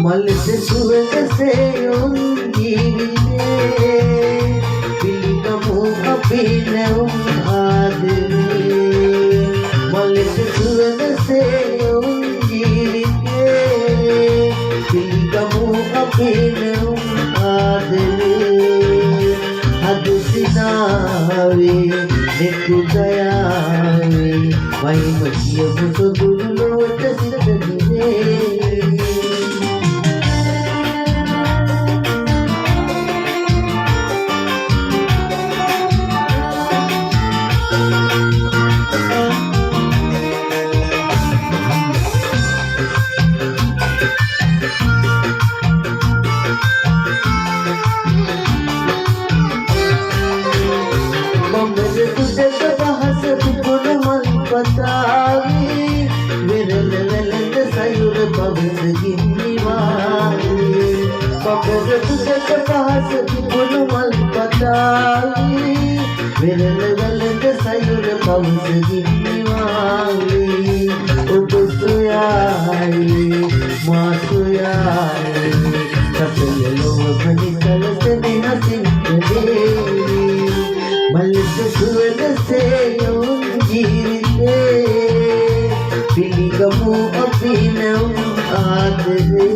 මලට සුවඳසෙයුම් ජීවිතේ පිළිගමු අපි නැවුම් ආදරේ මලට සුවඳසෙයුම් ජීවිතේ පිළිගමු අපි නැවුම් ආදරේ අද සිනාවේ නෙතු දයාවේ වයිම කියමු සොඳුරු ලොවට සිතදුනේ විරල වැළඳ සයුර පවස ගින්නිවාගේ පබර තුඩක පහස තිබුණු මල් පතාවේ විරල වැළඳ සයුර පවස ගින්නිවාගේ ඔබ සොයායි මා සොයායි සසල ලොව මනිසලසන හසින් දෙවි මලට සුවඳසෙයුම් ජීවිතේ පිළිගමු අපි නැවුම් ආදරේ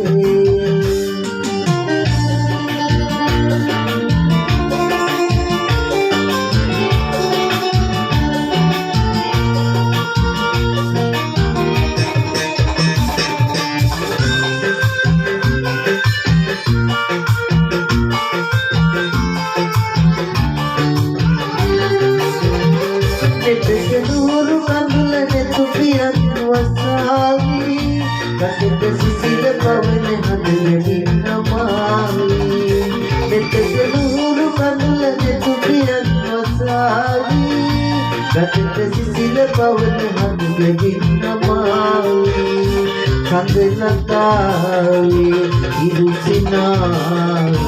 නూరు కందులనే తుపియత్వసావి కటక సిసిల పవన హదయగిన్నమావి నెట్టక నూరు కందులనే తుపియత్వసావి కటక సిసిల పవన హదయగిన్నమావి కందలతావి ఇరుసినావి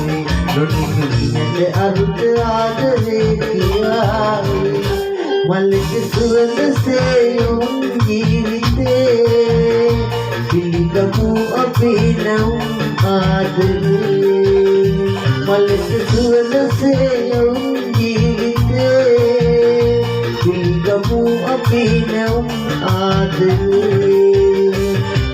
නොනිහිනට අරුත ආදරේ කියාවේ මලට සුවඳසෙයුම් ජීවිතේ පිළිගමු අපි නැවුම් ආදරේ මලට සුවඳසෙයුම් ජීවිතේ පිළිගමු අපි නැවුම් ආදරේ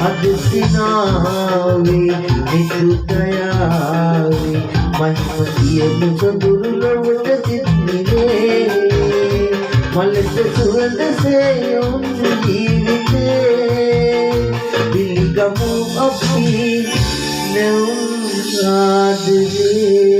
අද සිනාවේ නිතු දයාවේ මහිම කියමු සොඳුරු ලොවට සිත්නිවේ මලට සුවඳසෙයුම් ජීවිතේ පිළිගමු අපි නැවුම් ආදරේ